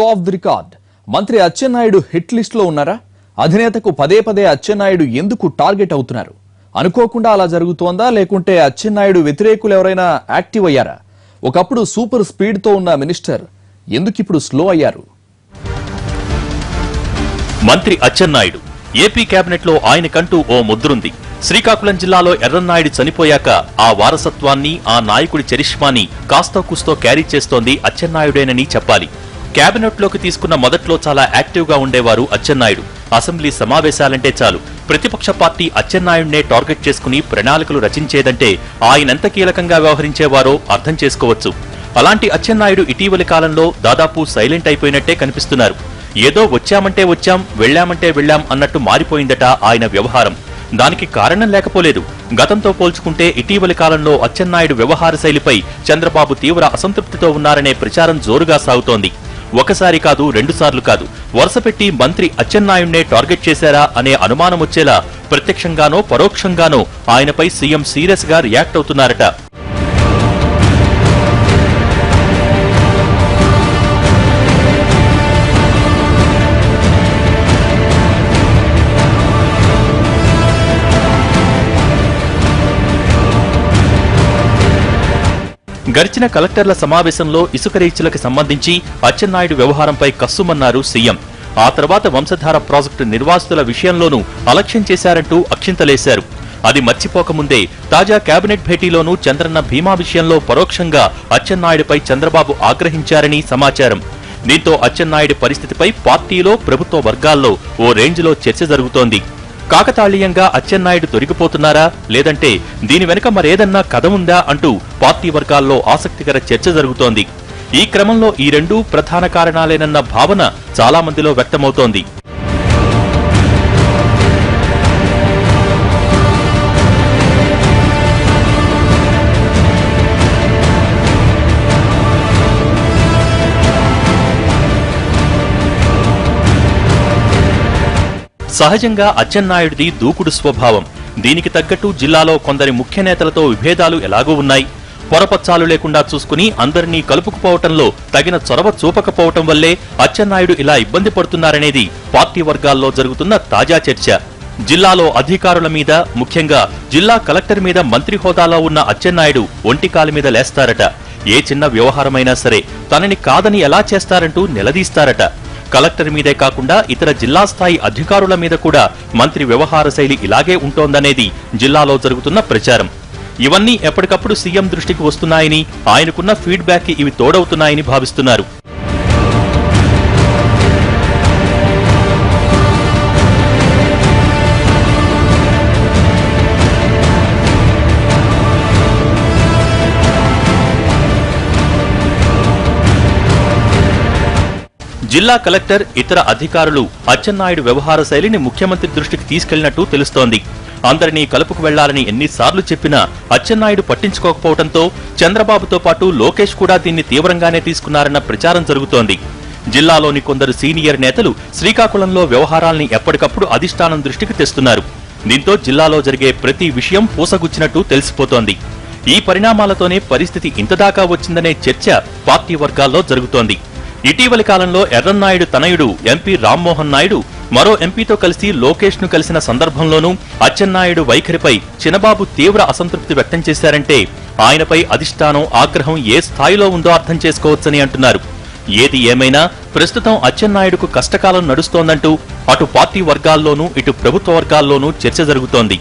Of the record. మంత్రి Atchannaidu hit list లో ఉన్నారా? అధినేతకు పదే పదే అచ్చెన్నాయుడు ఎందుకు టార్గెట్ అవుతున్నారు? అనుకోకుండా అలా జరుగుతోందా, లేకుంటే అచ్చెన్నాయుడు వ్యతిరేకులు ఎవరైనా యాక్టివ్ అయ్యారా? ఒకప్పుడు సూపర్ స్పీడ్ తో ఉన్న మినిస్టర్ ఎందుకు ఇప్పుడు స్లో అయ్యారు? మంత్రి అచ్చెన్నాయుడు ఏపీ కేబినెట్ లో ఆయనకంటూ ఓ ముద్రుంది. శ్రీకాకుళం జిల్లాలో ఎర్రన్నాయుడు చనిపోయాక ఆ వారసత్వాన్ని, ఆ నాయకుడి చరిష్మాని కాస్తో కూస్తో క్యారీ చేస్తోంది అచ్చెన్నాయుడేనని చెప్పాలి. కేబినెట్ లోకి తీసుకున్న మొదట్లో చాలా యాక్టివ్ గా ఉండేవారు అచ్చెన్నాయుడు. అసెంబ్లీ సమావేశాలంటే చాలు ప్రతిపక్ష పార్టీ అచ్చెన్నాయుడినే టార్గెట్ చేసుకుని ప్రణాళికలు రచించేదంటే ఆయనెంత కీలకంగా వ్యవహరించేవారో అర్థం చేసుకోవచ్చు. అలాంటి అచ్చెన్నాయుడు ఇటీవలి కాలంలో దాదాపు సైలెంట్ అయిపోయినట్టే కనిపిస్తున్నారు. ఏదో వచ్చామంటే వచ్చాం, వెళ్లామంటే వెళ్లాం అన్నట్టు మారిపోయిందట ఆయన వ్యవహారం. దానికి కారణం లేకపోలేదు. గతంతో పోల్చుకుంటే ఇటీవలి కాలంలో అచ్చెన్నాయుడు వ్యవహార శైలిపై చంద్రబాబు తీవ్ర అసంతృప్తితో ఉన్నారనే ప్రచారం జోరుగా సాగుతోంది. ఒకసారి కాదు, రెండుసార్లు కాదు, వరుసపెట్టి మంత్రి అచ్చెన్నాయుడినే టార్గెట్ చేశారా అనే అనుమానం వచ్చేలా ప్రత్యక్షంగానో పరోక్షంగానో ఆయనపై సీఎం సీరియస్ గా రియాక్ట్ అవుతున్నారట. గడిచిన కలెక్టర్ల సమావేశంలో ఇసుక రీచ్లకు సంబంధించి అచ్చెన్నాయుడు వ్యవహారంపై కస్సుమన్నారు సీఎం. ఆ తర్వాత వంశధార ప్రాజెక్టు నిర్వాసితుల విషయంలోనూ అలక్ష్యం చేశారంటూ అక్షింతలేశారు. అది మర్చిపోకముందే తాజా కేబినెట్ భేటీలోనూ చంద్రన్న భీమా విషయంలో పరోక్షంగా అచ్చెన్నాయుడిపై చంద్రబాబు ఆగ్రహించారని సమాచారం. దీంతో అచ్చెన్నాయుడి పరిస్థితిపై పార్టీలో, ప్రభుత్వ వర్గాల్లో ఓ రేంజ్లో చర్చ జరుగుతోంది. కాకతాళీయంగా అచ్చెన్నాయుడు తొలగిపోతున్నారా, లేదంటే దీని వెనుక మరేదన్నా కథ ఉందా అంటూ పార్టీ వర్గాల్లో ఆసక్తికర చర్చ జరుగుతోంది. ఈ క్రమంలో ఈ రెండూ ప్రధాన కారణాలేనన్న భావన చాలా మందిలో వ్యక్తమవుతోంది. సహజంగా అచ్చెన్నాయుడిది దూకుడు స్వభావం. దీనికి తగ్గట్టు జిల్లాలో కొందరి ముఖ్య నేతలతో విభేదాలు ఎలాగూ ఉన్నాయి. పొరపచ్చాలు లేకుండా చూసుకుని అందరినీ కలుపుకుపోవటంలో తగిన చొరవ చూపకపోవటం వల్లే అచ్చెన్నాయుడు ఇలా ఇబ్బంది పడుతున్నారనేది పార్టీ వర్గాల్లో జరుగుతున్న తాజా చర్చ. జిల్లాలో అధికారుల మీద, ముఖ్యంగా జిల్లా కలెక్టర్ మీద మంత్రి హోదాలో ఉన్న అచ్చెన్నాయుడు ఒంటికాలి మీద లేస్తారట. ఏ చిన్న వ్యవహారమైనా సరే తనని కాదని ఎలా చేస్తారంటూ నిలదీస్తారట. కలెక్టర్ మీదే కాకుండా ఇతర జిల్లా స్థాయి అధికారుల మీద కూడా మంత్రి వ్యవహార శైలి ఇలాగే ఉంటోందనేది జిల్లాలో జరుగుతున్న ప్రచారం. ఇవన్నీ ఎప్పటికప్పుడు సీఎం దృష్టికి వస్తున్నాయని, ఆయనకున్న ఫీడ్బ్యాక్ కి ఇవి తోడవుతున్నాయని భావిస్తున్నారు. జిల్లా కలెక్టర్, ఇతర అధికారులు అచ్చెన్నాయుడు వ్యవహార శైలిని ముఖ్యమంత్రి దృష్టికి తీసుకెళ్లినట్టు తెలుస్తోంది. అందరినీ కలుపుకు వెళ్లాలని ఎన్నిసార్లు చెప్పినా అచ్చెన్నాయుడు పట్టించుకోకపోవడంతో చంద్రబాబుతో పాటు లోకేష్ కూడా దీన్ని తీవ్రంగానే తీసుకున్నారన్న ప్రచారం జరుగుతోంది. జిల్లాలోని కొందరు సీనియర్ నేతలు శ్రీకాకుళంలో వ్యవహారాల్ని ఎప్పటికప్పుడు అధిష్టానం దృష్టికి తెస్తున్నారు. దీంతో జిల్లాలో జరిగే ప్రతి విషయం పూసగుచ్చినట్టు తెలిసిపోతోంది. ఈ పరిణామాలతోనే పరిస్థితి ఇంతదాకా వచ్చిందనే చర్చ పార్టీ వర్గాల్లో జరుగుతోంది. ఇటీవలి కాలంలో ఎర్రన్నాయుడు తనయుడు ఎంపీ రామ్మోహన్ నాయుడు మరో ఎంపీతో కలిసి లోకేష్ ను కలిసిన సందర్భంలోనూ అచ్చెన్నాయుడు వైఖరిపై చినబాబు తీవ్ర అసంతృప్తి వ్యక్తం చేశారంటే ఆయనపై అధిష్టానం ఆగ్రహం ఏ స్థాయిలో ఉందో అర్థం చేసుకోవచ్చని అంటున్నారు. ఏది ఏమైనా ప్రస్తుతం అచ్చెన్నాయుడుకు కష్టకాలం నడుస్తోందంటూ అటు పార్టీ వర్గాల్లోనూ, ఇటు ప్రభుత్వ వర్గాల్లోనూ చర్చ జరుగుతోంది.